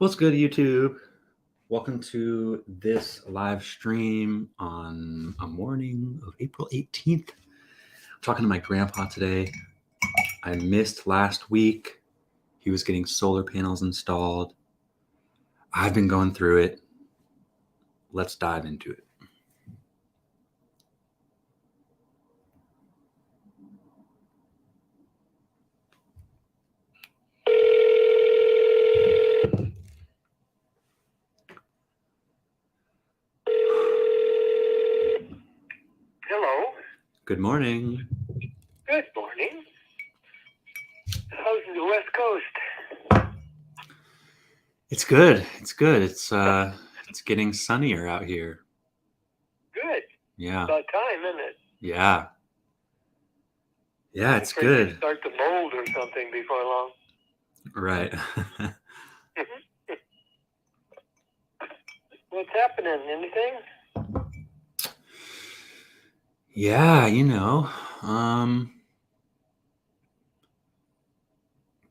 What's good, YouTube? Welcome to this live stream on a morning of April 18th. I'm talking to my grandpa today. I missed last week. He was getting solar panels installed. I've been going through it. Let's dive into it. Hello. Good morning. Good morning. How's the West Coast? It's good. It's getting sunnier out here. Good. Yeah. About time, isn't it? Yeah. Yeah, it's Afraid good. to start to mold or something before long. Right. What's happening? Anything? Yeah,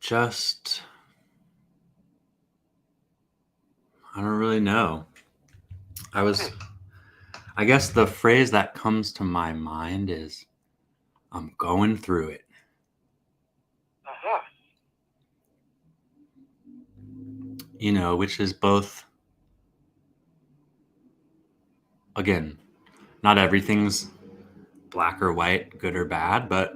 just I don't really know. I guess the phrase that comes to my mind is I'm going through it. Aha. Which is both, again, not everything's black or white, good or bad, but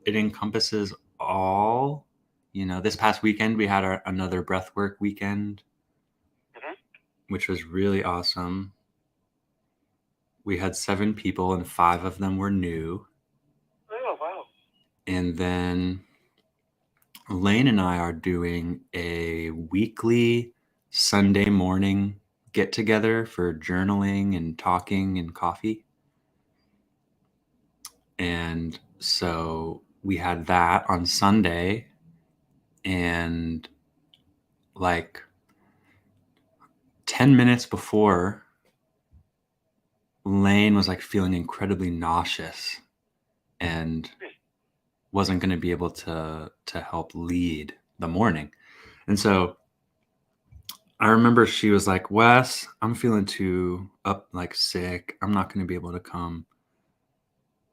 it encompasses all. This past weekend we had another breathwork weekend, which was really awesome. We had 7 people and 5 of them were new. Oh, wow. And then Lane and I are doing a weekly Sunday morning get together for journaling and talking and coffee. And so we had that on Sunday, and like 10 minutes before, Lane was like feeling incredibly nauseous and wasn't going to be able to help lead the morning. And so I remember she was like, Wes, I'm feeling sick. I'm not going to be able to come.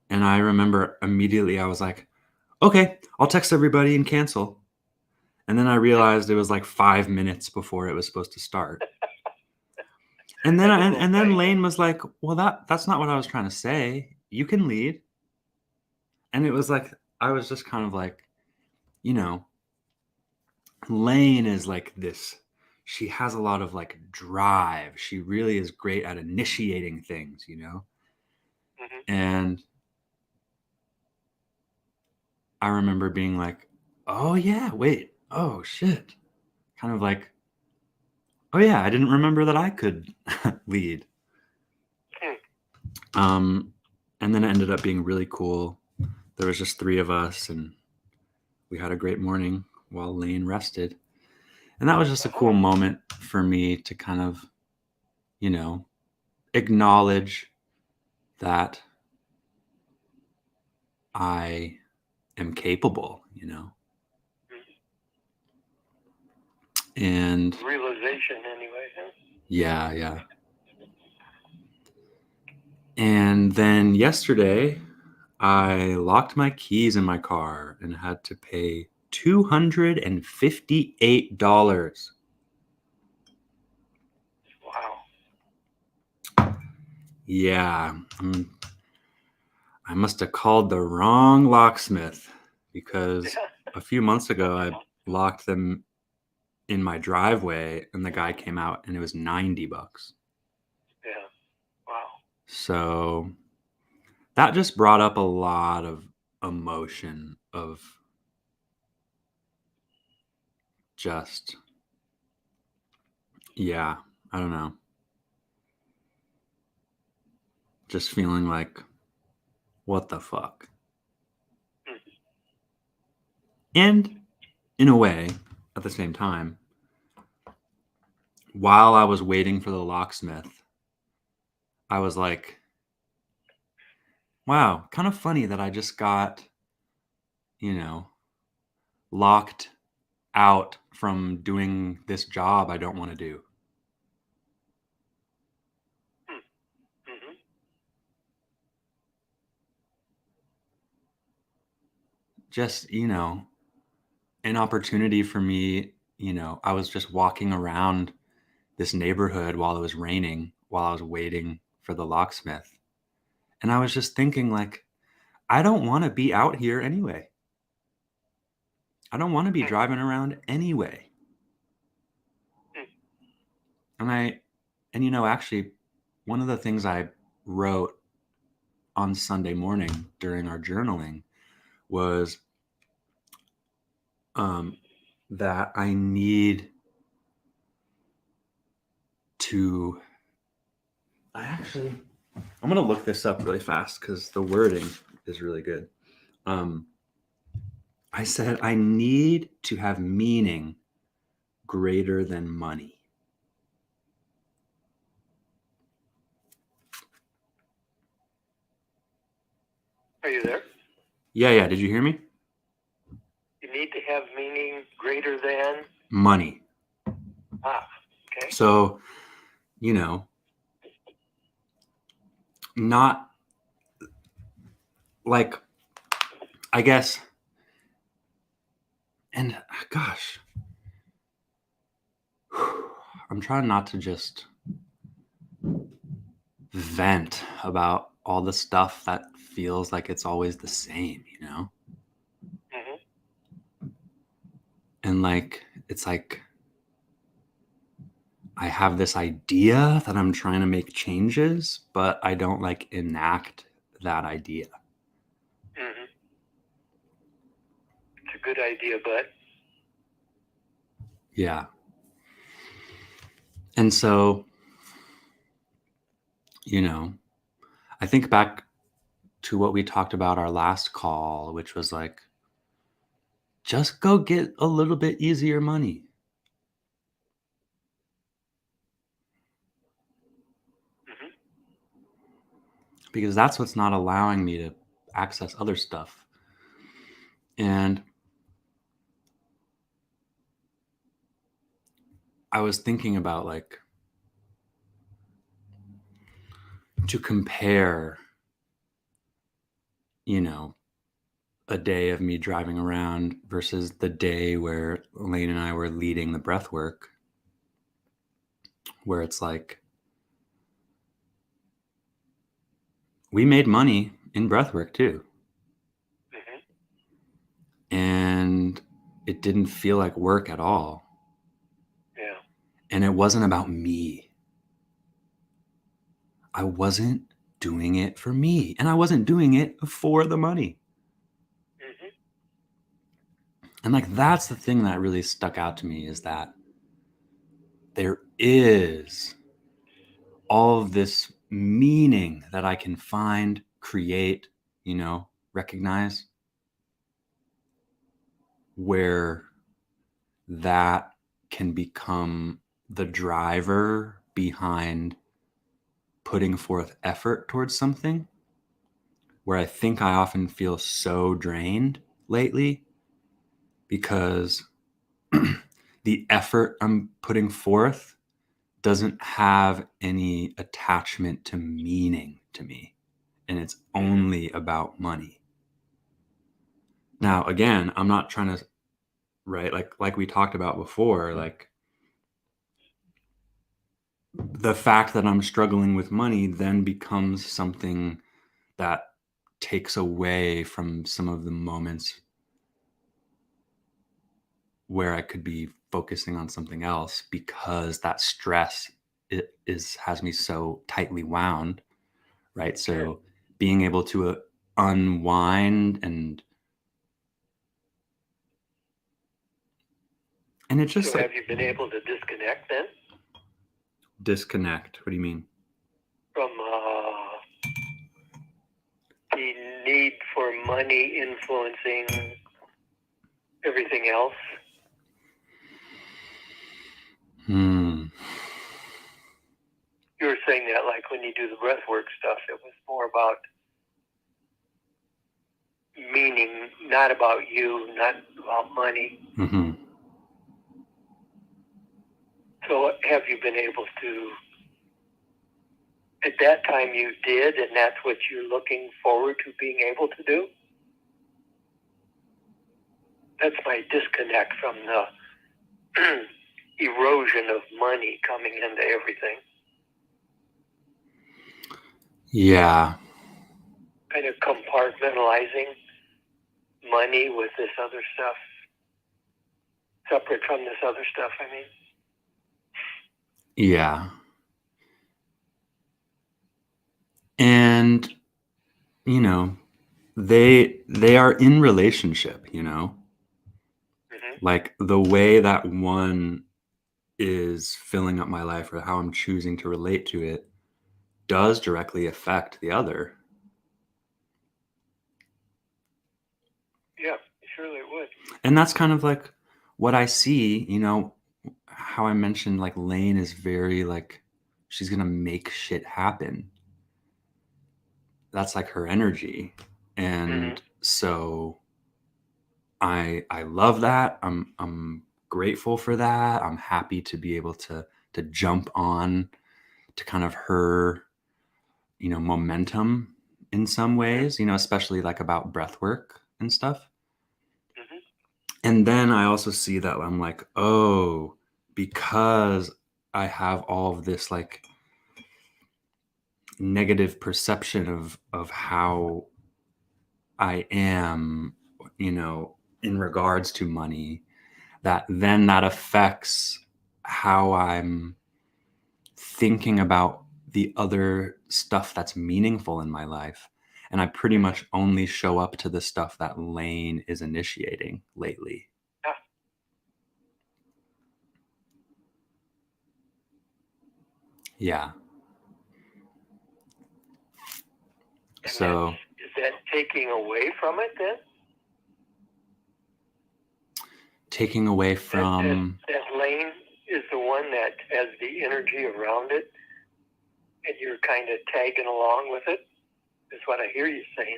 And I remember immediately I was like, okay, I'll text everybody and cancel. And then I realized it was like 5 minutes before it was supposed to start. And then Lane was like, well, that's not what I was trying to say. You can lead. And it was like, I was just kind of like, Lane is like this. She has a lot of like drive. She really is great at initiating things, And I remember being like, oh yeah, wait, oh shit. Kind of like, oh yeah, I didn't remember that I could lead. And then it ended up being really cool. There was just 3 of us and we had a great morning while Lane rested. And that was just a cool moment for me to kind of, acknowledge that I am capable, And realization anyway, huh? Yeah. And then yesterday I locked my keys in my car and had to pay $258. Wow. Yeah. I must have called the wrong locksmith because a few months ago I locked them in my driveway and the guy came out and it was $90. Yeah. Wow. So that just brought up a lot of emotion of just, I don't know. Just feeling like, what the fuck? And in a way, at the same time, while I was waiting for the locksmith, I was like, wow, kind of funny that I just got, locked out from doing this job I don't want to do. Mm-hmm. Just, an opportunity for me, I was just walking around this neighborhood while it was raining, while I was waiting for the locksmith. And I was just thinking, like, I don't want to be out here anyway. I don't want to be driving around anyway. And actually, one of the things I wrote on Sunday morning during our journaling was that I'm going to look this up really fast because the wording is really good. I said, I need to have meaning greater than money. Are you there? Yeah. Did you hear me? You need to have meaning greater than Money. Okay. So, not like, I guess, and gosh, I'm trying not to just vent about all the stuff that feels like it's always the same, Mm-hmm. And it's like I have this idea that I'm trying to make changes, but I don't enact that idea. Mm-hmm. It's a good idea, but yeah. And so, I think back to what we talked about our last call, which was like, just go get a little bit easier money. mm-hmm. Because that's what's not allowing me to access other stuff. And I was thinking about to compare, a day of me driving around versus the day where Elaine and I were leading the breath work, where it's like, we made money in breath work too. Mm-hmm. And it didn't feel like work at all. Yeah. And it wasn't about me. I wasn't doing it for me. And I wasn't doing it for the money. Mm-hmm. And that's the thing that really stuck out to me, is that there is all of this meaning that I can find, create, recognize, where that can become the driver behind putting forth effort towards something, where I think I often feel so drained lately because the effort I'm putting forth doesn't have any attachment to meaning to me, and it's only about money. Now, again, I'm not trying to, right, like we talked about before, the fact that I'm struggling with money then becomes something that takes away from some of the moments where I could be focusing on something else, because that stress has me so tightly wound, right? So being able to unwind and it's just So have you been able to disconnect then? Disconnect? What do you mean? From the need for money influencing everything else? You were saying that when you do the breathwork stuff, it was more about meaning, not about you, not about money. Mm-hmm. have you been able to, at that time you did, and that's what you're looking forward to being able to do? That's my disconnect from the erosion of money coming into everything. Yeah. Kind of compartmentalizing money with this other stuff, separate from this other stuff, I mean. Yeah. And, you know, they are in relationship, you know? Mm-hmm. Like the way that one is filling up my life or how I'm choosing to relate to it does directly affect the other. Yeah, surely it would. And that's kind of like what I see, you know, how I mentioned like Lane is very like she's going to make shit happen. That's like her energy. And so I love that. I'm grateful for that. I'm happy to be able to jump on to kind of her, you know, momentum in some ways, you know, especially like about breath work and stuff. Mm-hmm. And then I also see that I'm like, oh, because I have all of this like negative perception of how I am, you know, in regards to money, that then that affects how I'm thinking about the other stuff that's meaningful in my life. And I pretty much only show up to the stuff that Lane is initiating lately. Yeah. Yeah. And So is that taking away from it then? taking away from That lane is the one that has the energy around it, and you're kind of tagging along with it, is what I hear you saying.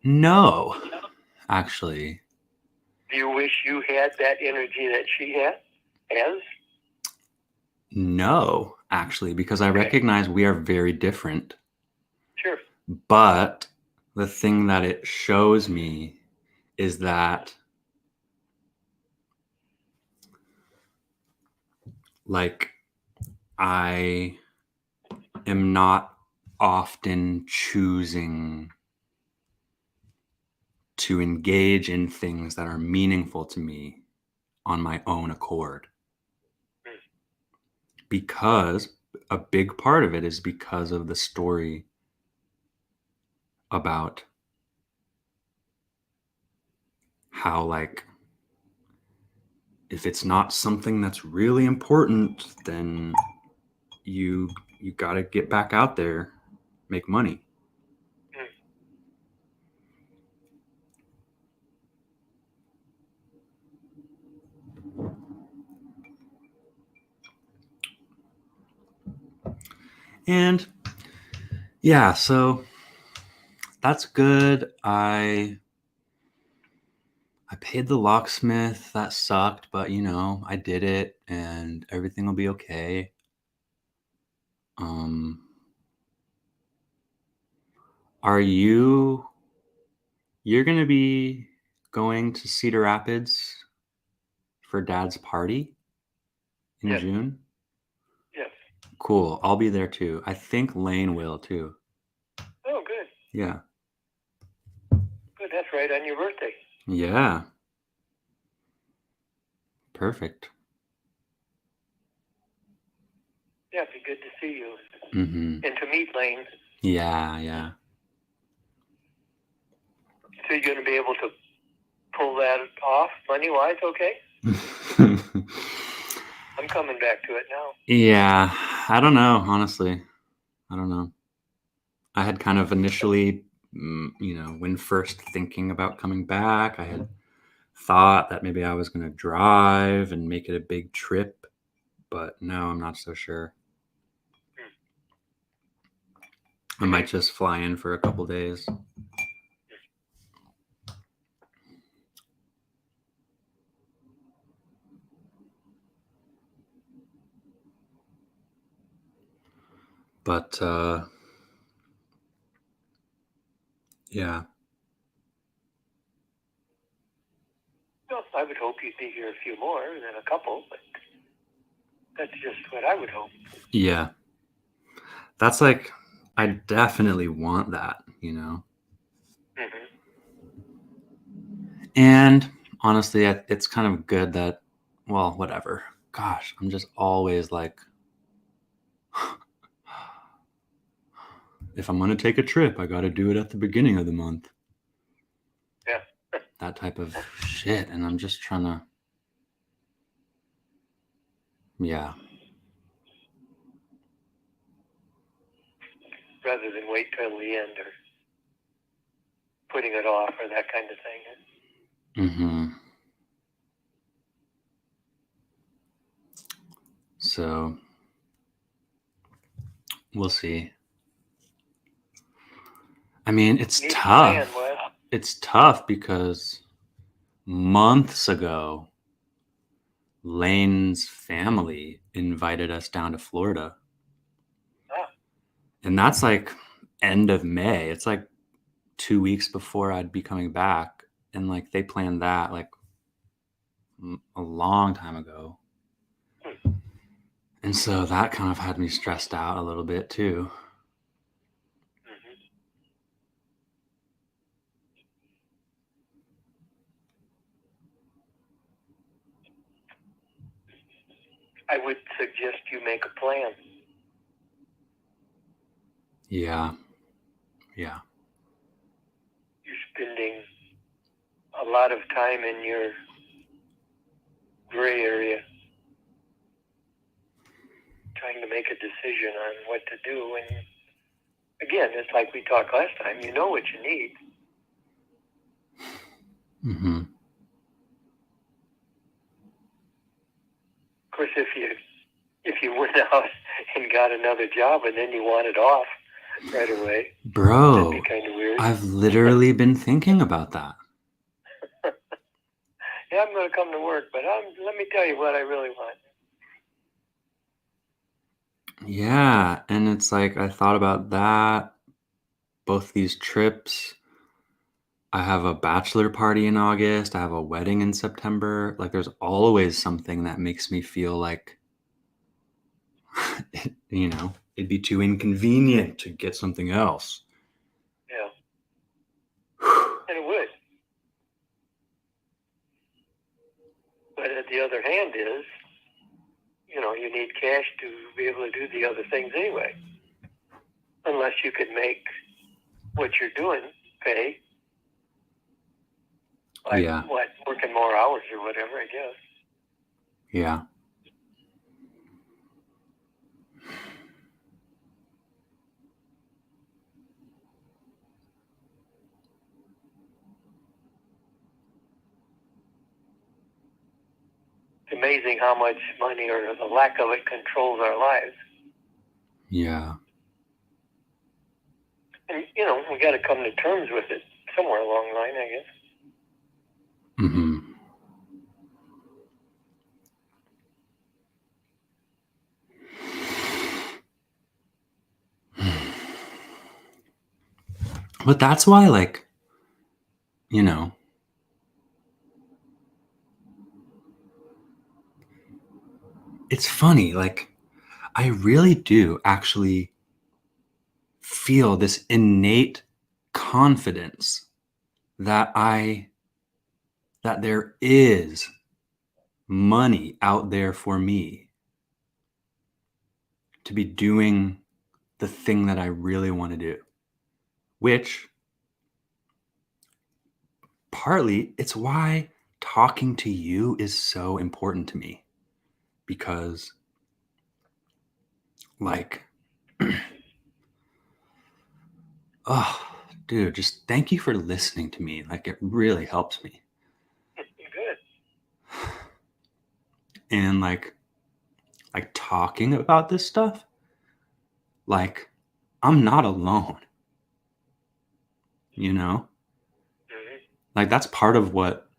no, actually. Do you wish you had that energy that she has? No, actually, because I recognize we are very different. Sure. But the thing that it shows me is that like I am not often choosing to engage in things that are meaningful to me on my own accord. Because a big part of it is because of the story about how like if it's not something that's really important, then you got to get back out there, make money. And yeah, so that's good. I paid the locksmith. That sucked, but you know, I did it and everything will be okay. Are you're going to be going to Cedar Rapids for Dad's party in June? Yes. Cool. I'll be there too. I think Lane will too. Oh, good. Yeah. Good. That's right on your birthday. Yeah. Perfect. Yeah, it'd be good to see you. Mm-hmm. And to meet Lane. Yeah. So you're going to be able to pull that off money-wise, okay? I'm coming back to it now. Yeah. I don't know, honestly. I don't know. I had kind of initially, you know, when first thinking about coming back, I had thought that maybe I was going to drive and make it a big trip, but no, I'm not so sure. I might just fly in for a couple days. But yeah. Well, I would hope you'd be here a few more than a couple, but that's just what I would hope. Yeah. That's like, I definitely want that, you know? Mm-hmm. And honestly, it's kind of good that, well, whatever. Gosh, I'm just always like, if I'm going to take a trip, I got to do it at the beginning of the month. Yeah. That type of shit. And I'm just trying to, yeah. Rather than wait till the end or putting it off or that kind of thing. Mm-hmm. So we'll see. I mean, it's Need a tough. plan, Wes. It's tough because months ago, Lane's family invited us down to Florida. Ah, And that's like end of May. It's like 2 weeks before I'd be coming back. And like they planned that like a long time ago. And so that kind of had me stressed out a little bit too. mm-hmm. I would suggest you make a plan. Yeah. Yeah. You're spending a lot of time in your gray area trying to make a decision on what to do. And again, it's like we talked last time, you know what you need. Mm-hmm. Of course, if you went out and got another job and then you want it off right away, Bro, that'd be kind of weird. I've literally been thinking about that. Yeah, I'm going to come to work, but let me tell you what I really want. Yeah. And it's like, I thought about that, both these trips. I have a bachelor party in August. I have a wedding in September. Like, there's always something that makes me feel like, you know, it'd be too inconvenient to get something else. Yeah, and it would. But at the other hand is, you need cash to be able to do the other things anyway. Unless you could make what you're doing pay. Like, Yeah. working more hours or whatever, I guess. Yeah. It's amazing how much money or the lack of it controls our lives. Yeah. And, we got to come to terms with it somewhere along the line, I guess. Mm-hmm. But that's why, like, it's funny. Like, I really do actually feel this innate confidence that there is money out there for me to be doing the thing that I really want to do, which partly it's why talking to you is so important to me, because like, oh, dude, just thank you for listening to me. Like, it really helps me. Good. And like talking about this stuff, like, I'm not alone, you know? Mm-hmm. Like, that's part of what,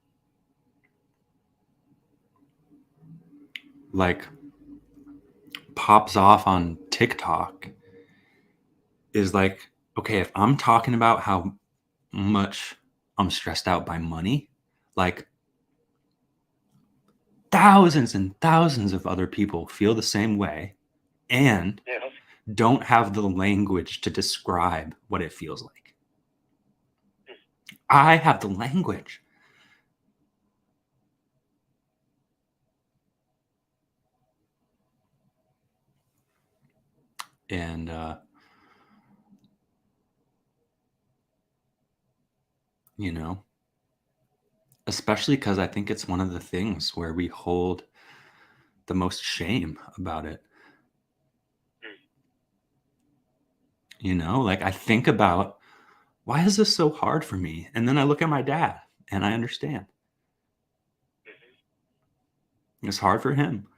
like, pops off on TikTok is like, okay, if I'm talking about how much I'm stressed out by money, like thousands and thousands of other people feel the same way and Yeah. don't have the language to describe what it feels like. I have the language. And, you know, especially because I think it's one of the things where we hold the most shame about it. You know, like I think about, why is this so hard for me? And then I look at my dad and I understand. It's hard for him.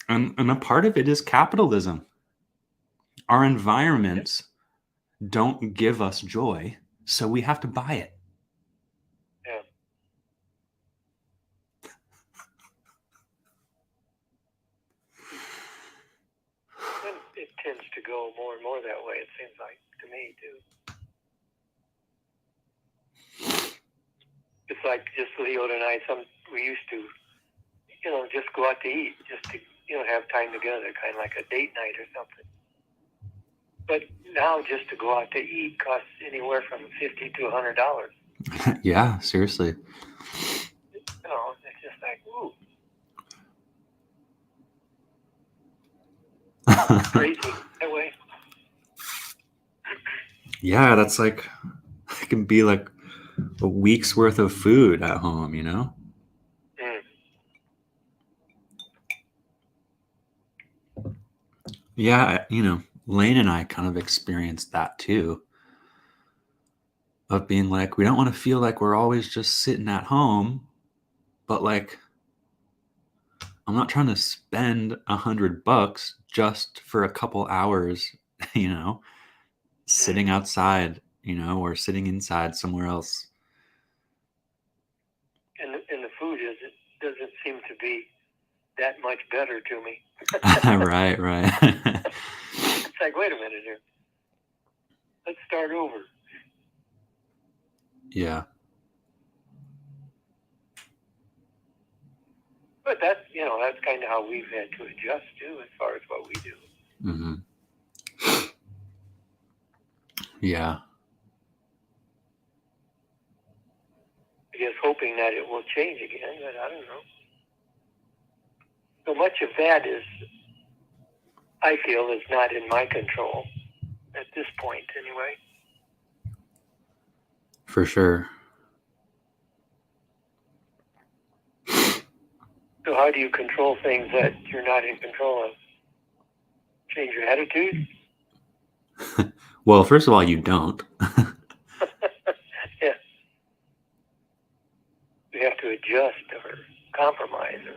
And a part of it is capitalism. Our environments don't give us joy, so we have to buy it. Yeah. And it tends to go more and more that way, it seems like, to me, too. It's like just Leo and I, we used to, just go out to eat, just to, have time together, kind of like a date night or something. But now just to go out to eat costs anywhere from $50 to $100. Yeah, seriously. It's just like, ooh. Crazy that way. Yeah, that's like, it can be like a week's worth of food at home, you know? Yeah, Lane and I kind of experienced that too. Of being like, we don't want to feel like we're always just sitting at home, but like, I'm not trying to spend $100 just for a couple hours, sitting outside, or sitting inside somewhere else. And the food doesn't seem to be that much better to me. Right. It's like, wait a minute here. Let's start over. Yeah. But that's kind of how we've had to adjust too, as far as what we do. Mm-hmm. Yeah. I guess hoping that it will change again, but I don't know. So much of that I feel, is not in my control at this point, anyway. For sure. So how do you control things that you're not in control of? Change your attitude? Well, first of all, you don't. Yeah. You have to adjust or compromise or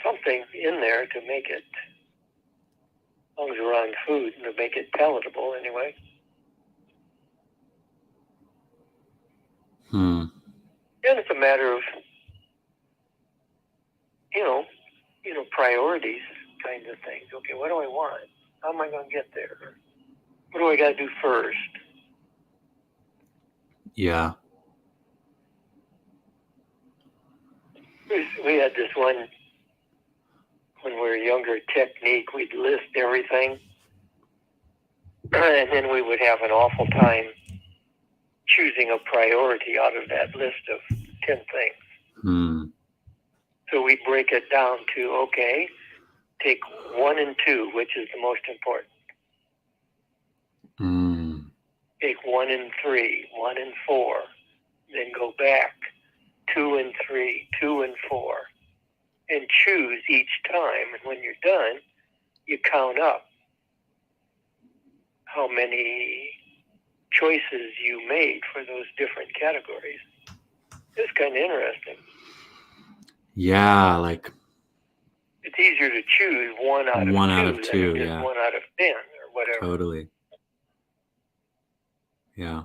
something in there to make it, as long as we're on food, to make it palatable anyway. And it's a matter of, priorities kind of things. Okay, what do I want? How am I going to get there? What do I got to do first? Yeah. We had this one, when we were younger, technique. We'd list everything, and then we would have an awful time choosing a priority out of that list of 10 things. So we'd break it down to, okay, take 1 and 2, which is the most important. Take 1 and 3, 1 and 4, then go back, 2 and 3, 2 and 4, and choose each time. And when you're done, you count up how many choices you made for those different categories. It's kind of interesting. Yeah, like it's easier to choose one out of two than it is 1 out of 10 or whatever. Totally. Yeah.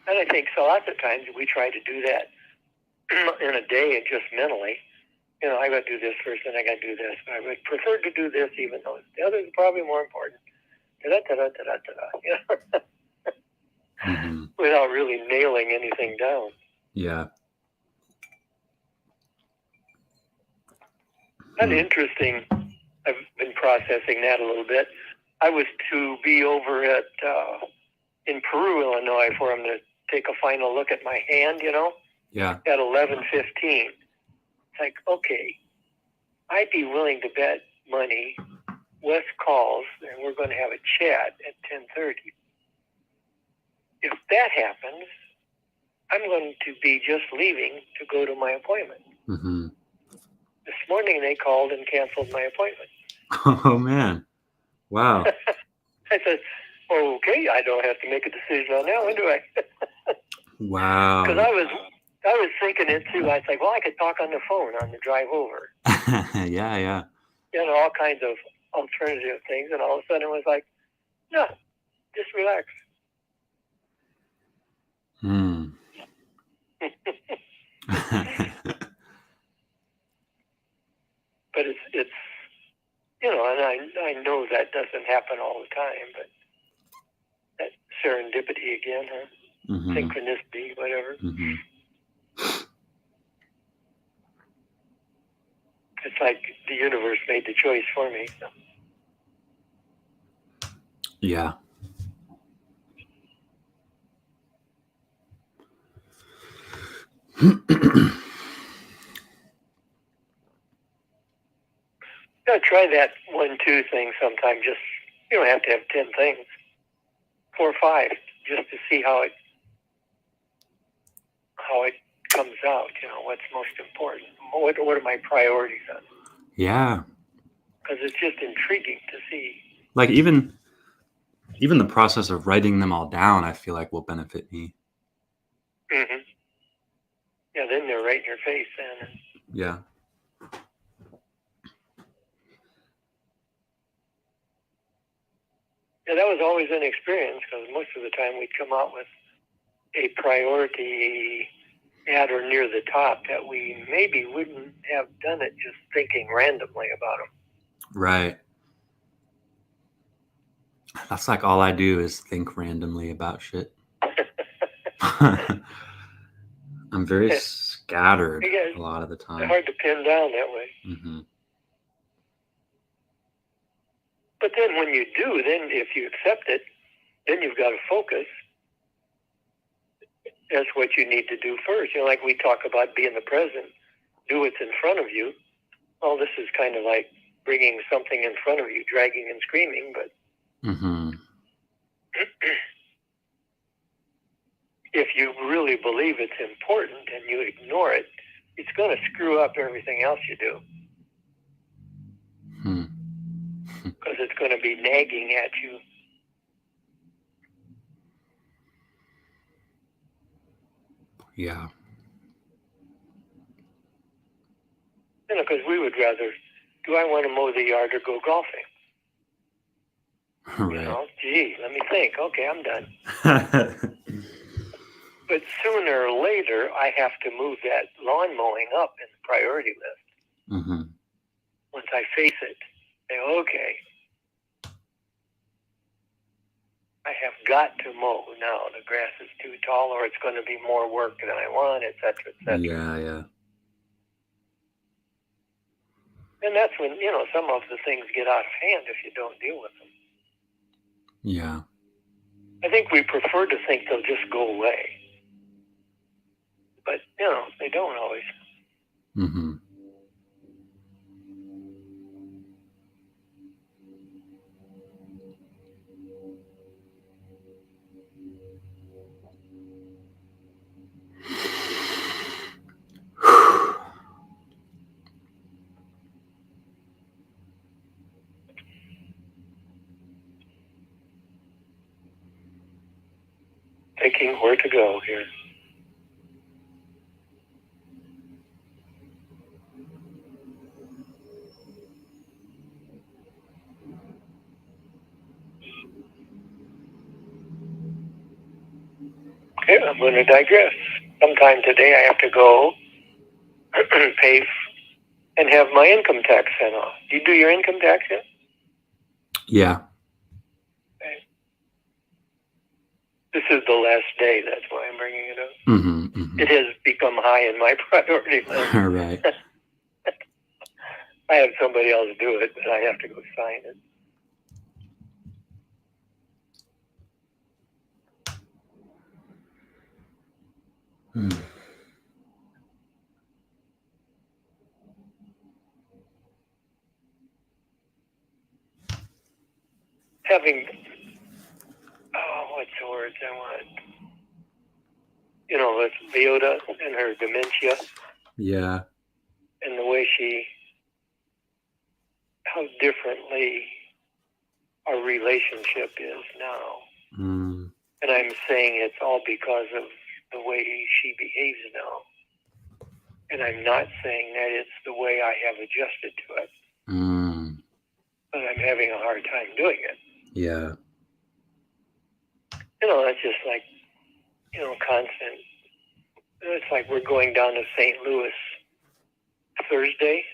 And I think so lots of times we try to do that in a day and just mentally. I got to do this first, and I got to do this. I would prefer to do this, even though the other is probably more important. Mm-hmm. Without really nailing anything down. Yeah. That's interesting. I've been processing that a little bit. I was to be over at in Peru, Illinois, for him to take a final look at my hand. Yeah. At 11:15. It's like, okay, I'd be willing to bet money Wes calls, and we're going to have a chat at 10:30. If that happens, I'm going to be just leaving to go to my appointment. Mm-hmm. This morning they called and canceled my appointment. Oh, man. Wow. I said, okay, I don't have to make a decision on that one, do I? Wow. Because I was thinking it too. I was like, well, I could talk on the phone on the drive over. Yeah. All kinds of alternative things. And all of a sudden it was like, no, just relax. Hmm. But it's and I know that doesn't happen all the time, but that serendipity again, huh? Mm-hmm. Synchronicity, whatever. Mm-hmm. It's like the universe made the choice for me. So. Yeah. Try that 1-2 thing sometime. Just you don't have to have 10 things, 4 or 5, just to see how it comes out. What's most important. What are my priorities on? Yeah. Because it's just intriguing to see. Like even the process of writing them all down, I feel like will benefit me. Mm-hmm. Yeah, then they're right in your face, then. Yeah. Yeah, that was always an experience because most of the time we'd come out with a priority at or near the top that we maybe wouldn't have done it just thinking randomly about them. Right. That's like all I do is think randomly about shit. I'm very scattered a lot of the time. It's hard to pin down that way. Mm-hmm. But then when you do, then if you accept it, then you've got to focus. That's what you need to do first. Like we talk about being the present, do what's in front of you. Well, this is kind of like bringing something in front of you, dragging and screaming, but Mm-hmm. if you really believe it's important and you ignore it, it's going to screw up everything else you do. Because it's going to be nagging at you. Yeah. Because we would rather, do I want to mow the yard or go golfing? Right. Gee, let me think. Okay, I'm done. But sooner or later, I have to move that lawn mowing up in the priority list. Mm-hmm. Once I face it, say, okay, I have got to mow now. The grass is too tall, or it's going to be more work than I want, et cetera, et cetera. Yeah. And that's when, some of the things get out of hand if you don't deal with them. Yeah. I think we prefer to think they'll just go away. But, they don't always. Mm-hmm. Thinking where to go here. Okay, I'm going to digress. Sometime today I have to go pay and have my income tax sent off. Do you do your income tax yet? Yeah. Okay. This is the last day. That's why I'm bringing it up. Mm-hmm, mm-hmm. It has become high in my priority list. Right. I have somebody else do it, but I have to go sign it. Having, what's the words I want? With Leota and her dementia Yeah. and the way how differently our relationship is now. Mm. And I'm saying it's all because of the way she behaves now. And I'm not saying that it's the way I have adjusted to it. Mm. But I'm having a hard time doing it. Yeah. That's just like, constant. It's like we're going down to St. Louis Thursday.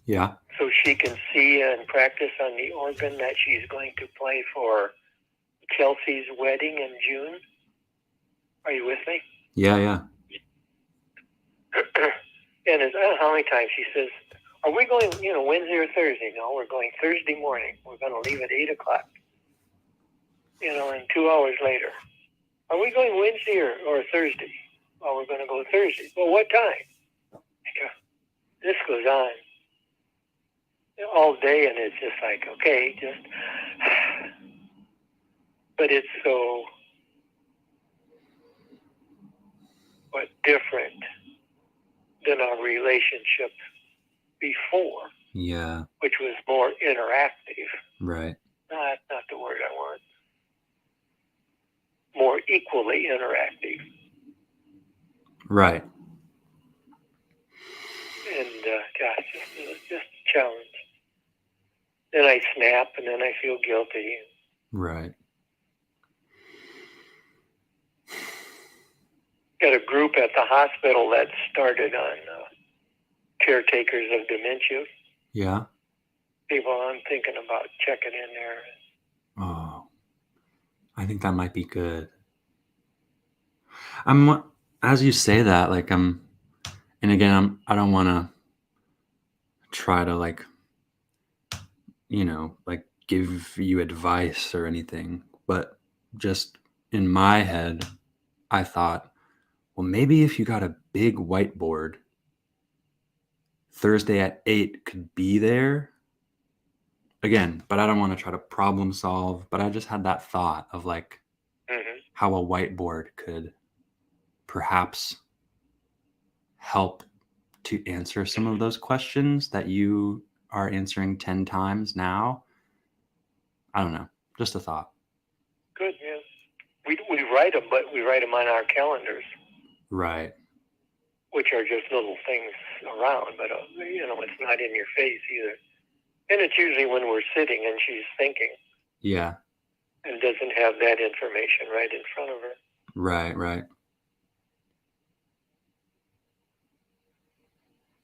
Yeah. So she can see and practice on the organ that she's going to play for Chelsea's wedding in June. Are you with me? Yeah, yeah. And I don't know how many times she says, are we going, Wednesday or Thursday? No, we're going Thursday morning. We're going to leave at 8 o'clock. And 2 hours later. Are we going Wednesday or Thursday? Well, we're going to go Thursday. Well, what time? This goes on all day, and it's just like, okay, but it's so different than our relationship before. Yeah. Which was more interactive. Right. No, that's not the word I want. More equally interactive. Right. And gosh, it's just a challenge. Then I snap, and then I feel guilty. Right. Got a group at the hospital that started on caretakers of dementia. Yeah. People, I'm thinking about checking in there. Oh, I think that might be good. As you say that, and again, I don't want to try to give you advice or anything, but just in my head, I thought, well, maybe if you got a big whiteboard, Thursday at 8 could be there. Again, but I don't want to try to problem solve, but I just had that thought of how a whiteboard could perhaps help to answer some of those questions that you are answering 10 times now. I don't know. Just a thought. Good, yeah. We write them, but we write them on our calendars. Right. Which are just little things around, but, it's not in your face either. And it's usually when we're sitting and she's thinking. Yeah. And doesn't have that information right in front of her. Right, right.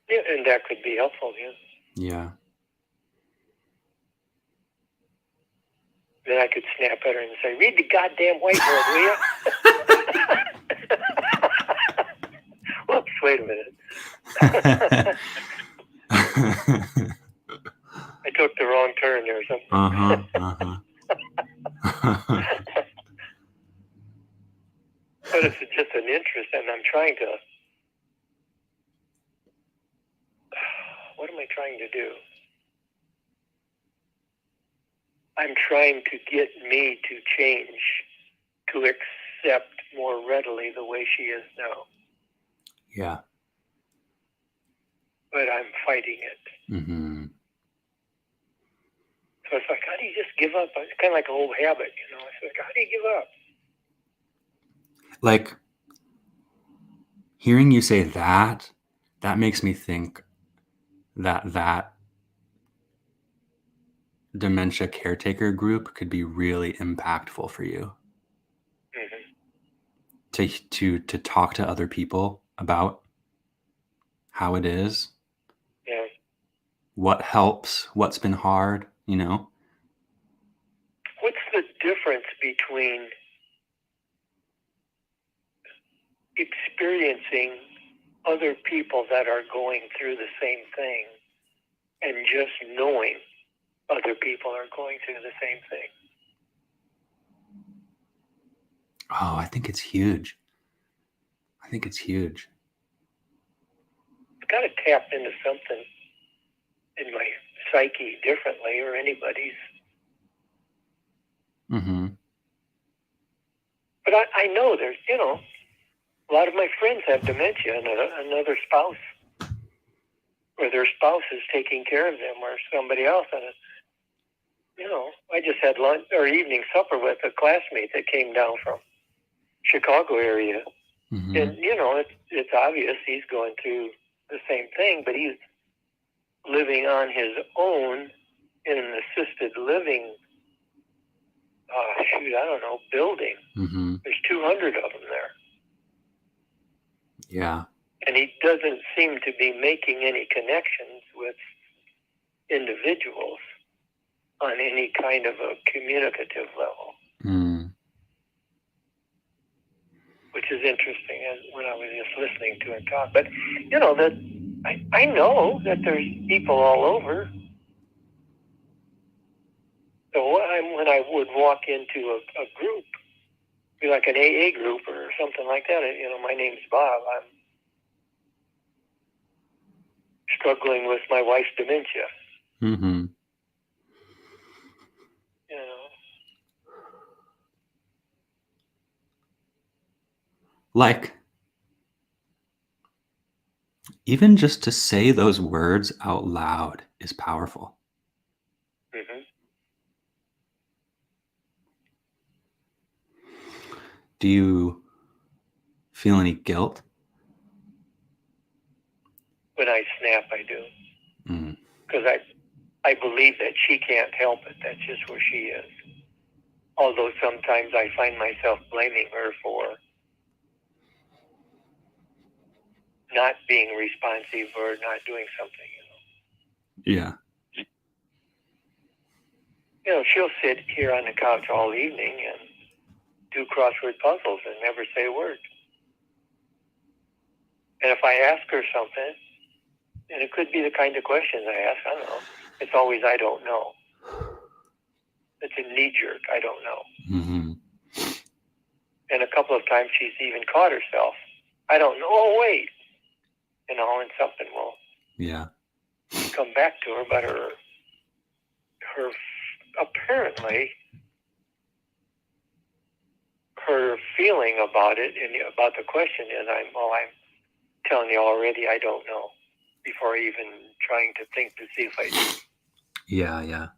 Yeah, and that could be helpful, yeah. Yeah. Then I could snap at her and say, read the goddamn whiteboard, will you? Whoops, wait a minute. I took the wrong turn there or something. But it's just an interest, and I'm trying to... What am I trying to do? I'm trying to get me to change, to accept more readily the way she is now. Yeah. But I'm fighting it. Mm-hmm. So it's like, how do you just give up? It's kind of like an old habit, It's like, how do you give up? Hearing you say that makes me think that dementia caretaker group could be really impactful for you. Mm-hmm. To talk to other people about how it is, Yeah. what helps, what's been hard, you know? What's the difference between experiencing other people that are going through the same thing and just knowing other people are going through the same thing? Oh, I think it's huge. I think it's huge. I've got to tap into something in my psyche differently, or anybody's. Mm-hmm. But I know there's, a lot of my friends have dementia, and another spouse, or their spouse is taking care of them, or somebody else. And, I just had lunch or evening supper with a classmate that came down from Chicago area. Mm-hmm. And, it's obvious he's going through the same thing, but he's living on his own in an assisted living, building. Mm-hmm. There's 200 of them there. Yeah. And he doesn't seem to be making any connections with individuals on any kind of a communicative level, which is interesting when I was just listening to him talk. But, that I know that there's people all over. So when I would walk into a group, be like an AA group or something like that, my name's Bob. I'm struggling with my wife's dementia. Mm-hmm. Like, even just to say those words out loud is powerful. Mm-hmm. Do you feel any guilt? When I snap, I do. Mm. Because I believe that she can't help it. That's just where she is. Although sometimes I find myself blaming her for not being responsive or not doing something. Yeah. She'll sit here on the couch all evening and do crossword puzzles and never say a word. And if I ask her something, and it could be the kind of questions I ask, I don't know. It's always, I don't know. It's a knee-jerk, I don't know. Mm-hmm. And a couple of times she's even caught herself. I don't know. Oh, wait. And something will come back to her. But her apparently, her feeling about it and about the question is, I'm telling you already, I don't know, before even trying to think to see if I do. Yeah.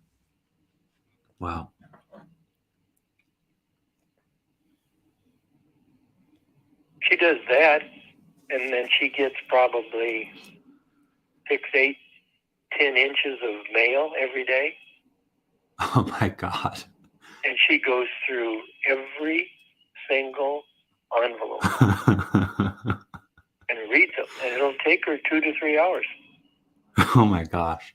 Wow. She does that, and then she gets probably 6, 8, 10 inches of mail every day. Oh my God. And she goes through every single envelope and reads them. And it'll take her 2 to 3 hours. Oh my gosh.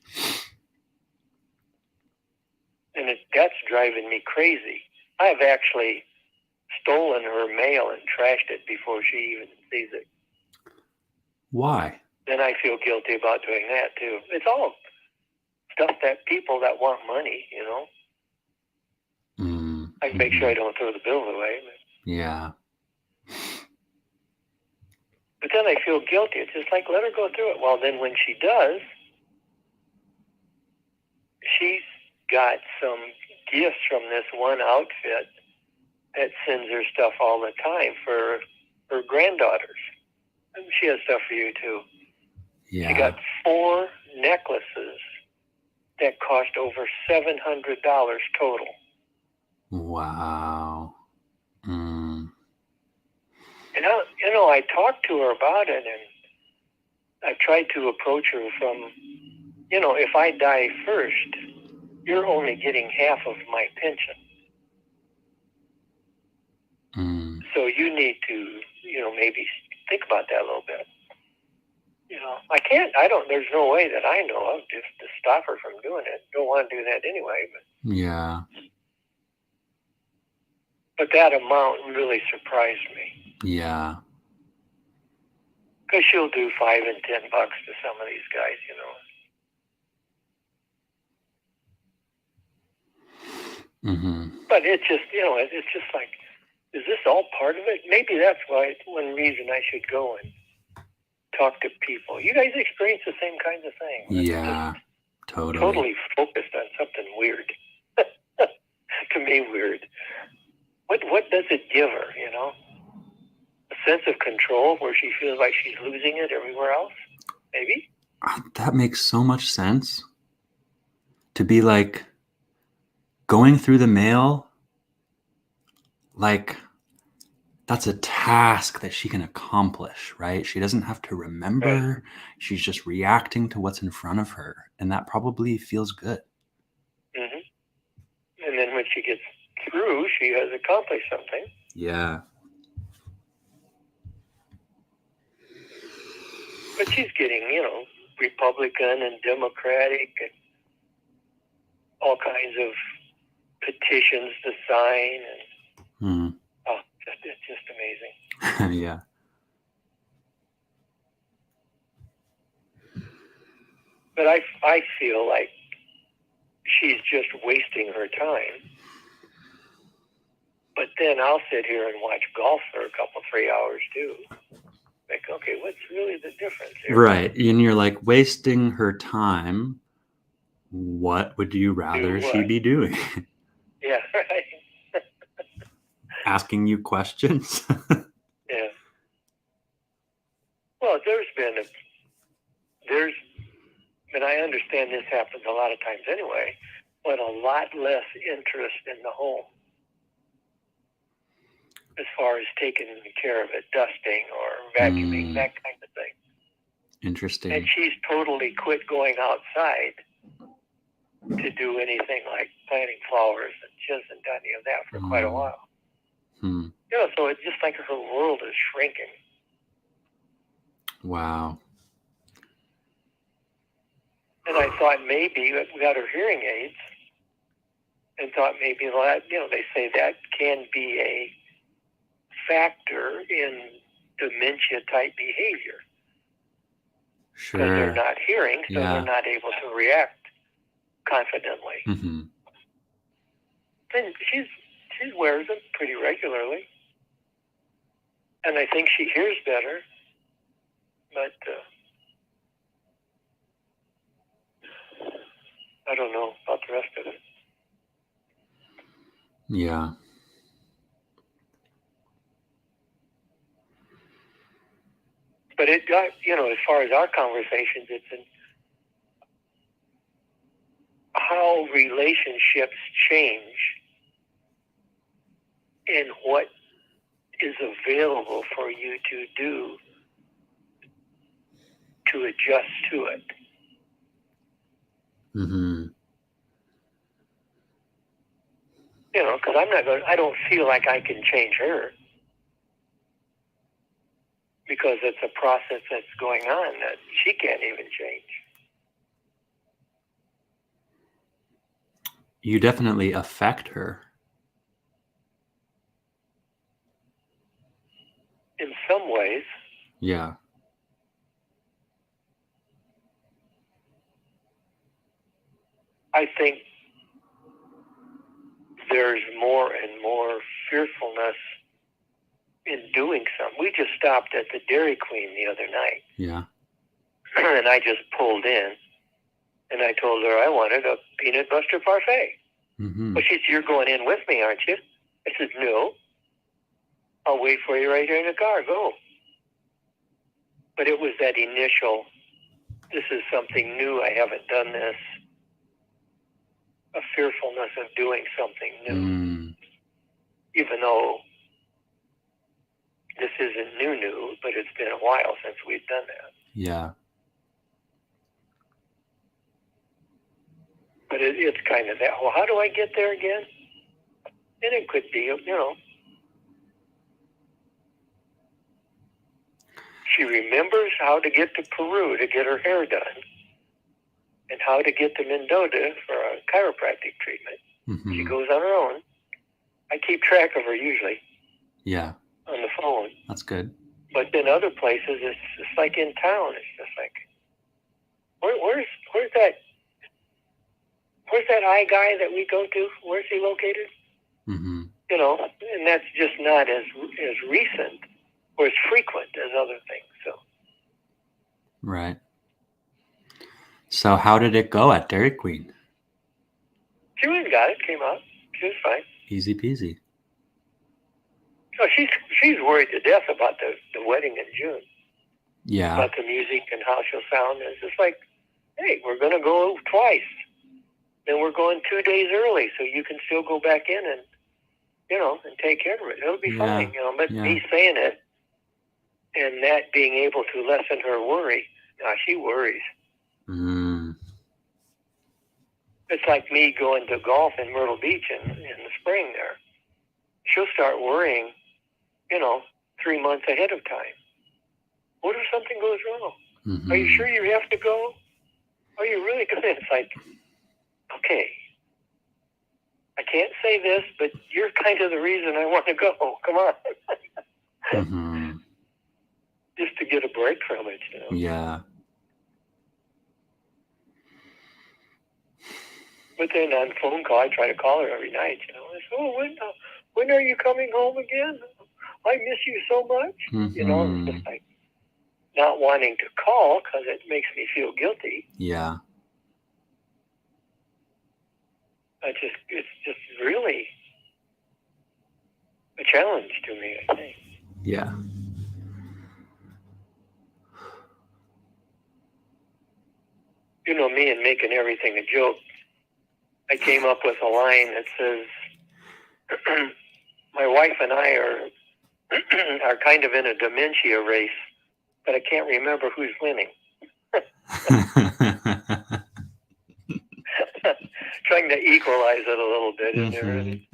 And that's driving me crazy. I've actually stolen her mail and trashed it before she even sees it. Why? Then I feel guilty about doing that too. It's all stuff that people that want money, I can make sure I don't throw the bills away. Yeah. But then I feel guilty. It's just like, let her go through it. Well, then when she does, she's got some gifts from this one outfit that sends her stuff all the time for her granddaughters. And she has stuff for you too. Yeah. She got 4 necklaces that cost over $700 total. Wow. And I talked to her about it, and I tried to approach her from, if I die first, you're only getting half of my pension. So you need to, maybe think about that a little bit. there's no way that I know of just to stop her from doing it. Don't want to do that anyway. But that amount really surprised me. Yeah. Because she'll do $5 and $10 to some of these guys, But it's just, it's just like, is this all part of it? Maybe that's why one reason I should go and talk to people. You guys experience the same kinds of things. Yeah, totally. Totally focused on something weird. To me, weird. What does it give her, A sense of control where she feels like she's losing it everywhere else? Maybe? That makes so much sense. To be like going through the mail, like that's a task that she can accomplish, right? She doesn't have to remember. Right. She's just reacting to what's in front of her. And that probably feels good. Mm-hmm. And then when she gets through, she has accomplished something. Yeah. But she's getting, Republican and Democratic and all kinds of petitions to sign. And it's just amazing. Yeah. But I feel like she's just wasting her time. But then I'll sit here and watch golf for a couple, 3 hours too. Like, okay, what's really the difference here? Right. And you're like wasting her time. What would you rather she be doing? Yeah, right. Asking you questions? Yeah. Well, and I understand this happens a lot of times anyway, but a lot less interest in the home as far as taking care of it, dusting or vacuuming, that kind of thing. Interesting. And she's totally quit going outside to do anything like planting flowers, and she hasn't done any of that for quite a while. So it's just like her world is shrinking. Wow. And I thought maybe we got her hearing aids, and thought maybe that, they say that can be a factor in dementia type behavior. Sure. Because they're not hearing, so they're not able to react confidently. Mm-hmm. And she wears them pretty regularly, and I think she hears better. But I don't know about the rest of it. Yeah. But it got, as far as our conversations, it's in how relationships change and what is available for you to do to adjust to it. Mm-hmm. Because I don't feel like I can change her. Because it's a process that's going on that she can't even change. You definitely affect her. In some ways. Yeah. I think there's more and more fearfulness in doing something. We just stopped at the Dairy Queen the other night. Yeah. And I just pulled in, and I told her I wanted a peanut butter parfait. Mm-hmm. Well, she said, "You're going in with me, aren't you?" I said, "No. I'll wait for you right here in the car. Go." But it was that initial, this is something new, I haven't done this, a fearfulness of doing something new. Even though this isn't new, but it's been a while since we've done that. Yeah. But it's kind of that, well, how do I get there again? And it could be, She remembers how to get to Peru to get her hair done and how to get to Mendota for a chiropractic treatment. Mm-hmm. She goes on her own. I keep track of her usually. Yeah. On the phone. That's good. But then other places, it's like in town. It's just like, where's that eye guy that we go to? Where's he located? Mm-hmm. You know, and that's just not as recent or as frequent as other things. So. Right. So how did it go at Dairy Queen? She went and got it, came out. She was fine. Easy peasy. So she's worried to death about the wedding in June. Yeah. About the music and how she'll sound. And it's just like, hey, we're going to go twice. And we're going 2 days early, so you can still go back in and, you know, and take care of it. It'll be fine, you know. But me saying it and that being able to lessen her worry, she worries. Mm. It's like me going to golf in Myrtle Beach in the spring there. She'll start worrying, you know, 3 months ahead of time. What if something goes wrong? Mm-hmm. Are you sure you have to go? Are you really going to? It's like, okay, I can't say this, but you're kind of the reason I want to go. Come on. Mm-hmm. Just to get a break from it, you know? Yeah. But then on phone call, I try to call her every night, you know. I say, oh, when are you coming home again? I miss you so much. Mm-hmm. You know, it's just like not wanting to call because it makes me feel guilty. Yeah. It's just really a challenge to me, I think. Yeah. You know me and making everything a joke. I came up with a line that says, my wife and I are kind of in a dementia race, but I can't remember who's winning. Trying to equalize it a little bit, isn't it, really?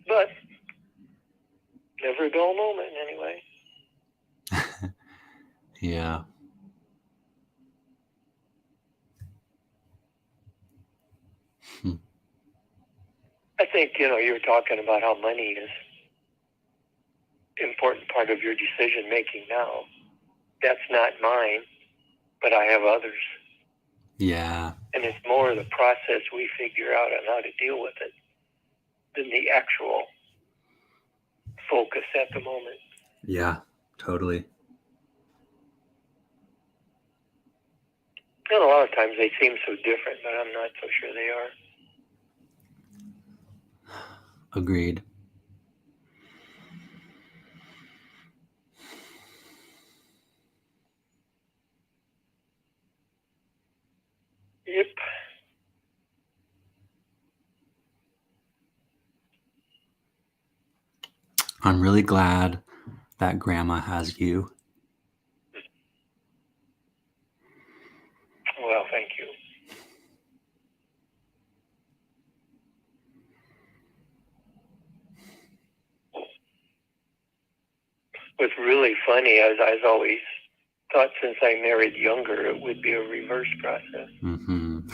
But never a dull moment, anyway. Yeah. I think, you know, you were talking about how money is an important part of your decision making now. That's not mine, but I have others. Yeah. And it's more the process we figure out on how to deal with it than the actual focus at the moment. Yeah, totally. And a lot of times they seem so different, but I'm not so sure they are. Agreed. Yep. I'm really glad that Grandma has you. Well, thank you. What's really funny, I was always thought since I married younger, it would be a reverse process. Mm-hmm.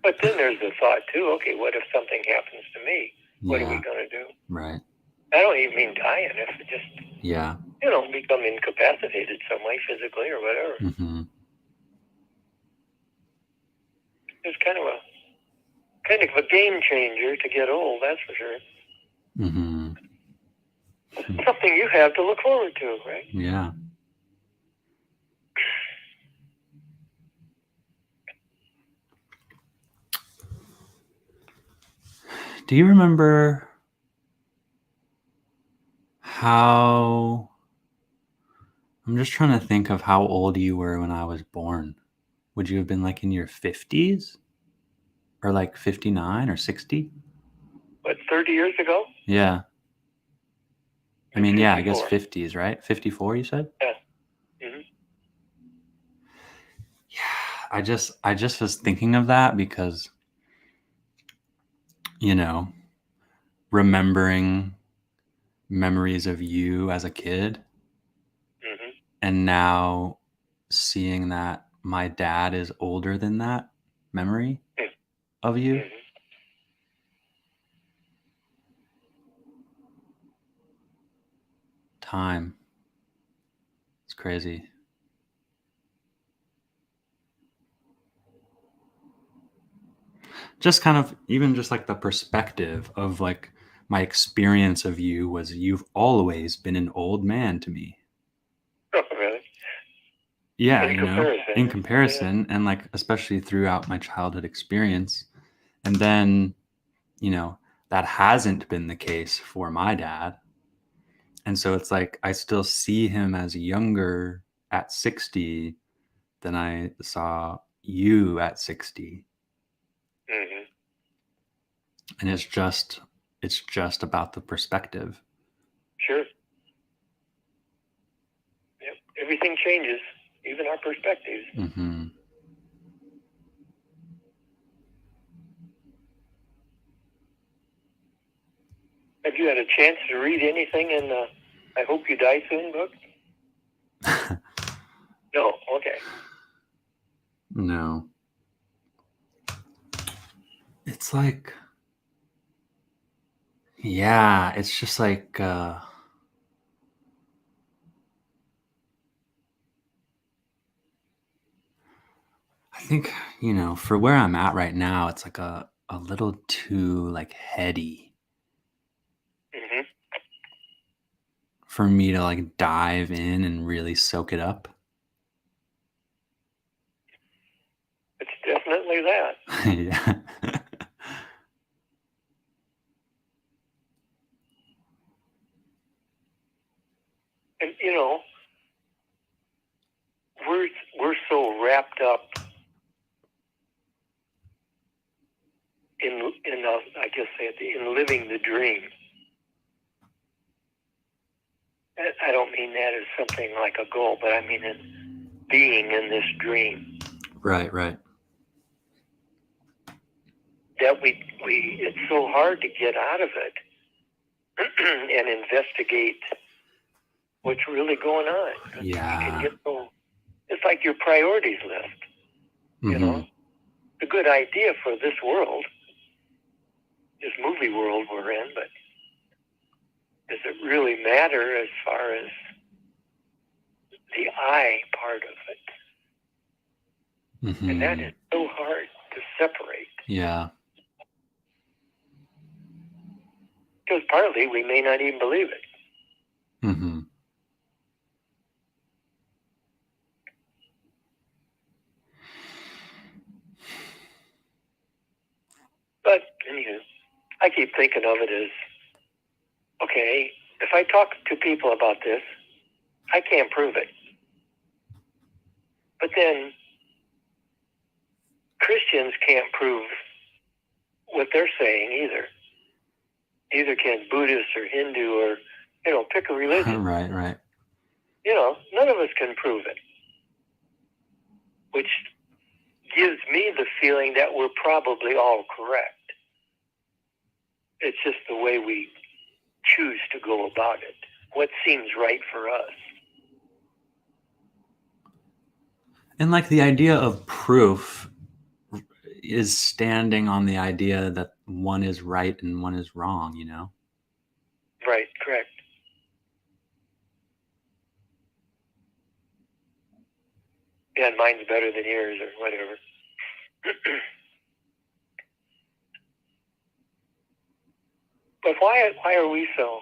But then there's the thought, too, okay, what if something happens to me? What are we going to do? Right. I don't even mean dying, if it just, Yeah. you know, become incapacitated some way, physically or whatever. Mm-hmm. It's kind of a game changer to get old, that's for sure. Mm-hmm. Something you have to look forward to, right? Yeah. Do you remember how... I'm just trying to think of how old you were when I was born. Would you have been like in your 50s? Or like 59 or 60? What, 30 years ago? Yeah. I mean, yeah, I guess 54. 50s, right? 54, you said? Yeah. Mm-hmm. I just was thinking of that because, remembering memories of you as a kid, Mm-hmm. and now seeing that my dad is older than that memory of you. Mm-hmm. Time. It's crazy. Just kind of, even just like the perspective of like my experience of you was you've always been an old man to me. Oh, really? Yeah, In comparison. in comparison, and like especially throughout my childhood experience. And then, that hasn't been the case for my dad. And so it's like I still see him as younger at 60 than I saw you at 60. Mm-hmm. And it's just about the perspective. Sure. Yep. Everything changes, even our perspectives. Mm-hmm. Have you had a chance to read anything in the I Hope You Die Soon book? No. Okay. No. It's like, yeah, it's just like, I think, for where I'm at right now, it's like a little too like heady Mm-hmm. for me to like dive in and really soak it up. It's definitely that. Yeah. And we're so wrapped up in I guess in living the dream. I don't mean that as something like a goal, but I mean in being in this dream. Right. That we it's so hard to get out of it and investigate what's really going on. Yeah. It's like your priorities list. Mm-hmm. It's a good idea for this world, this movie world we're in, but does it really matter as far as the I part of it? Mm-hmm. And that is so hard to separate. Yeah. Because partly we may not even believe it. Mm-hmm. But anywho, I keep thinking of it as, okay, if I talk to people about this, I can't prove it. But then Christians can't prove what they're saying either. Neither can Buddhists or Hindu or, pick a religion. Right. None of us can prove it. Which gives me the feeling that we're probably all correct. It's just the way we choose to go about it. What seems right for us. And like the idea of proof is standing on the idea that one is right and one is wrong, Right, correct. Yeah, and mine's better than yours or whatever. But why are we so?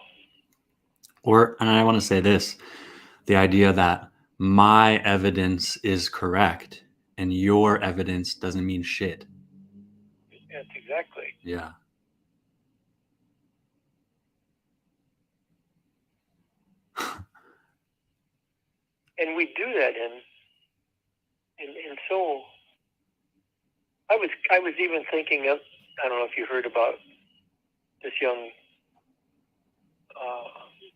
And I want to say this, the idea that my evidence is correct and your evidence doesn't mean shit. Yes, exactly. Yeah. And we do that in so I was even thinking of, I don't know if you heard about this young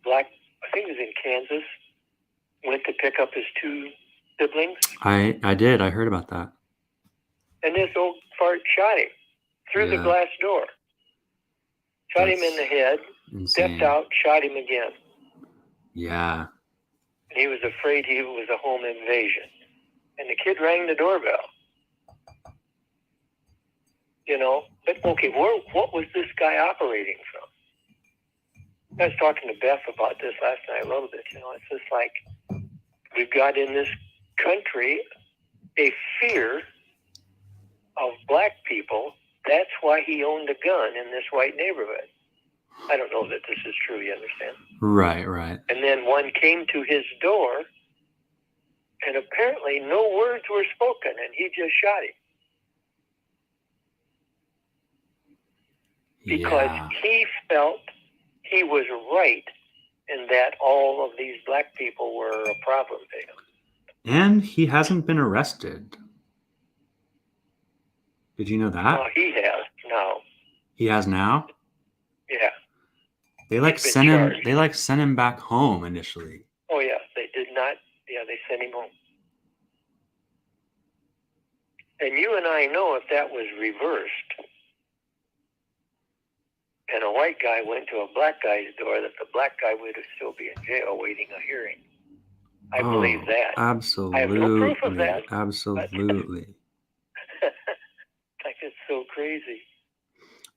black, I think it was in Kansas, went to pick up his two siblings. I did. I heard about that. And this old fart shot him through the glass door. Shot him in the head, stepped out, shot him again. Yeah. And he was afraid he was a home invasion. And the kid rang the doorbell. But okay, what was this guy operating from? I was talking to Beth about this last night a little bit. It's just like we've got in this country a fear of black people. That's why he owned a gun in this white neighborhood. I don't know that this is true, you understand? Right. And then one came to his door, and apparently no words were spoken, and he just shot him. Because he felt he was right and that all of these black people were a problem to him. And he hasn't been arrested. Did you know that? Well, he has now. He has now? Yeah. They sent him back home initially. Oh yeah, they did not. Yeah, they sent him home. And you and I know if that was reversed, and a white guy went to a black guy's door, that the black guy would still be in jail waiting a hearing. I believe that. Absolutely. I have no proof of that. Absolutely. Like, it's so crazy.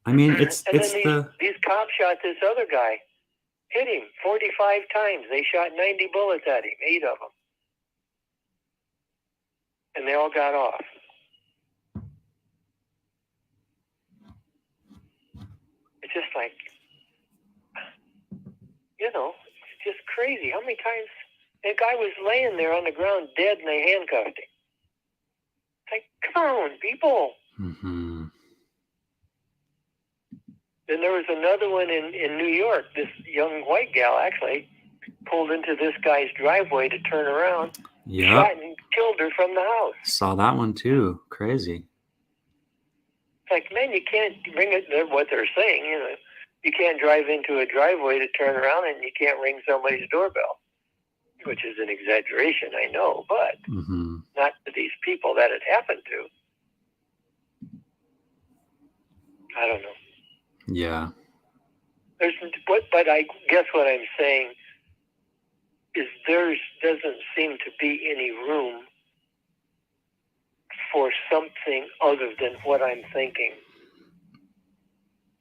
I mean, these cops shot this other guy, hit him 45 times. They shot 90 bullets at him, 8 of them. And they all got off. It's just like, it's just crazy. How many times that guy was laying there on the ground dead and they handcuffed him? It's like, come on, people. Mm-hmm. Then there was another one in New York. This young white gal actually pulled into this guy's driveway to turn around, shot and killed her from the house. Saw that one too. Crazy. It's like, man, you can't bring it. What they're saying, you can't drive into a driveway to turn around, and you can't ring somebody's doorbell, which is an exaggeration, I know, but not to these people that it happened to. I don't know. Yeah. But I guess what I'm saying is there doesn't seem to be any room for something other than what I'm thinking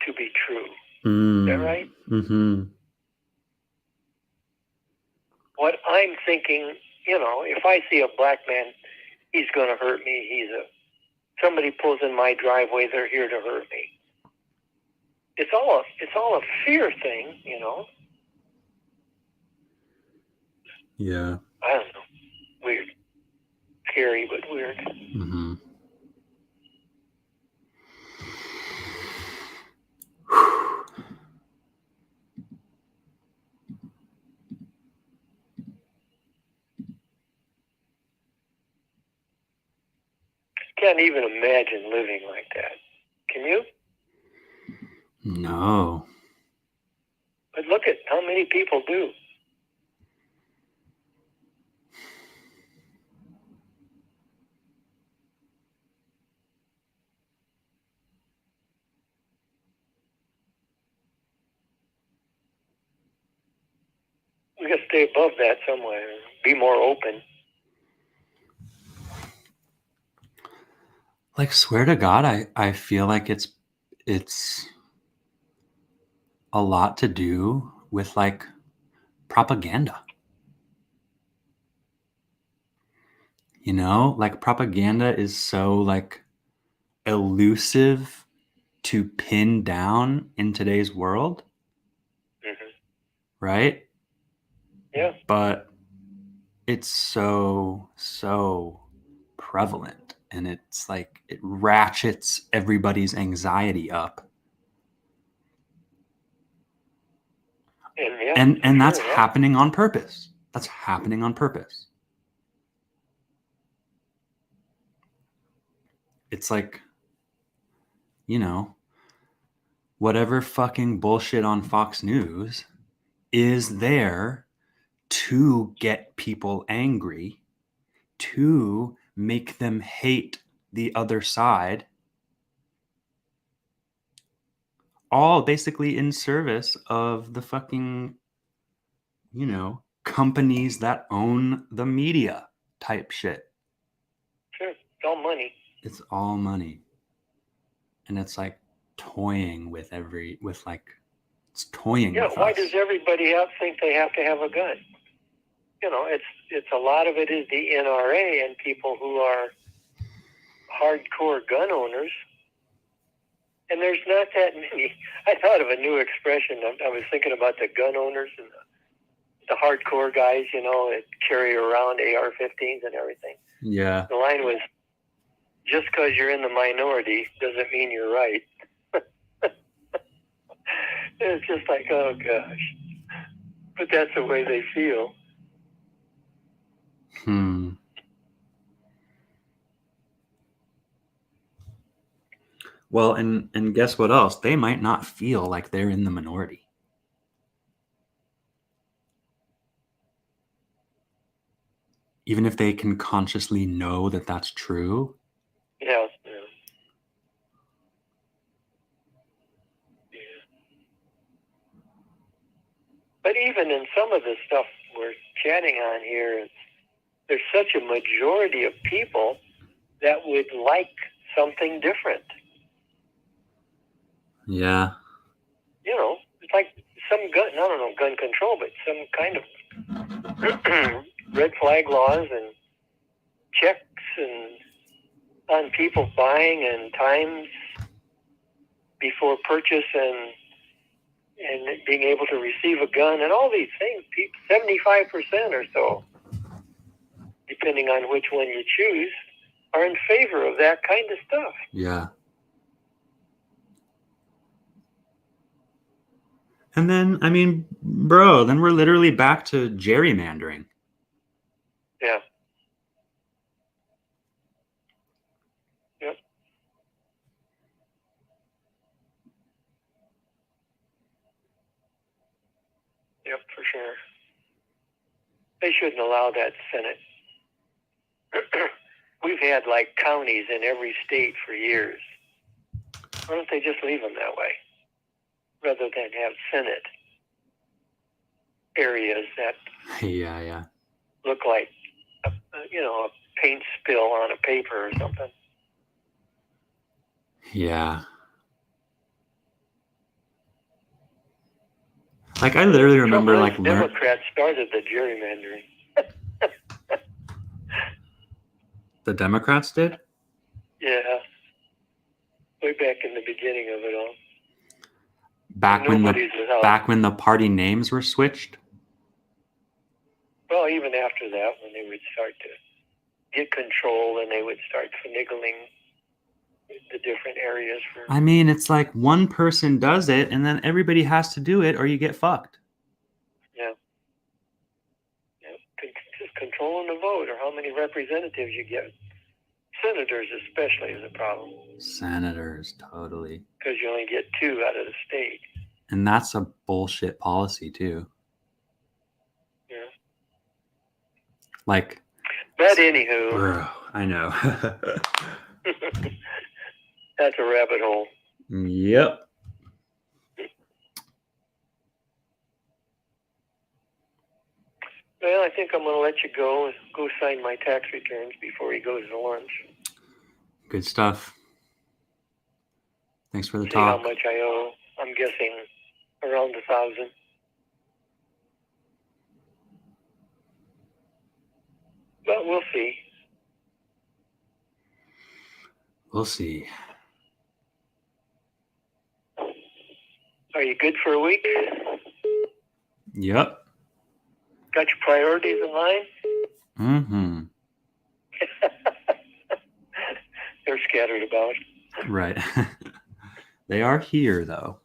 to be true. Is that right? Mm-hmm. What I'm thinking, if I see a black man, he's going to hurt me. Somebody pulls in my driveway, they're here to hurt me. It's all a fear thing, Yeah. I don't know. Weird. Scary, but weird. Mm-hmm. Can't even imagine living like that. Can you? No. But look at how many people do. We got to stay above that somewhere. Be more open. Like, swear to God, I feel like it's a lot to do with like propaganda. Like propaganda is so like elusive to pin down in today's world. Mm-hmm. Right? Yeah. But it's so prevalent, and it's like it ratchets everybody's anxiety up. And that's happening on purpose. That's happening on purpose. It's like, whatever fucking bullshit on Fox News is there to get people angry, to make them hate the other side, all basically in service of the fucking, companies that own the media type shit. Sure, it's all money. It's all money. And it's like toying with it's toying with Why us. does everybody else think they have to have a gun? It's a lot of it is the NRA and people who are hardcore gun owners. And there's not that many. I thought of a new expression. I was thinking about the gun owners and the hardcore guys, that carry around AR-15s and everything. Yeah. The line was, just because you're in the minority doesn't mean you're right. It's just like, oh gosh. But that's the way they feel. Well, and guess what else? They might not feel like they're in the minority. Even if they can consciously know that that's true. Yeah. But even in some of the stuff we're chatting on here, there's such a majority of people that would like something different. Yeah. It's like some gun control, but some kind of red flag laws and checks and on people buying and times before purchase and being able to receive a gun and all these things. 75% or so, depending on which one you choose, are in favor of that kind of stuff. Yeah. And then, bro, then we're literally back to gerrymandering. Yeah. Yep. Yep, for sure. They shouldn't allow that Senate. We've had like counties in every state for years. Why don't they just leave them that way, rather than have Senate areas that look like a paint spill on a paper or something? Yeah. Like I literally remember Democrats started the gerrymandering. The Democrats did? Yeah. Way back in the beginning of it all. Back when the party names were switched? Well, even after that, when they would start to get control and they would start finagling the different areas for... it's like one person does it and then everybody has to do it or you get fucked. Yeah. Just controlling the vote or how many representatives you get. Senators especially is a problem. Senators, totally. Because you only get 2 out of the state. And that's a bullshit policy too. Yeah. Like... But anywho... Bro, I know. That's a rabbit hole. Yep. Well, I think I'm going to let you go sign my tax returns before he goes to lunch. Good stuff. Thanks for the See talk. how much I owe. I'm guessing around 1,000. But we'll see. We'll see. Are you good for a week? Yep. Got your priorities in line? Mm-hmm. They're scattered about. Right. They are here, though.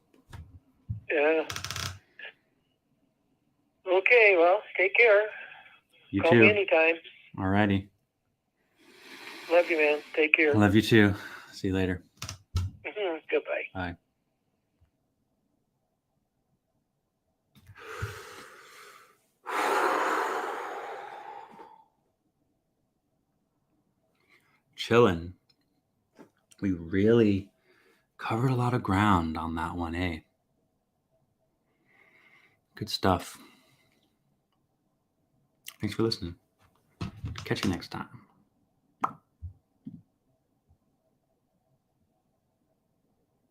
Yeah. Okay, well, take care. You Call too. me anytime. Alrighty. Love you, man. Take care. Love you too. See you later. Mm-hmm. Goodbye. Bye. Chilling. We really covered a lot of ground on that one, eh? Good stuff. Thanks for listening. Catch you next time.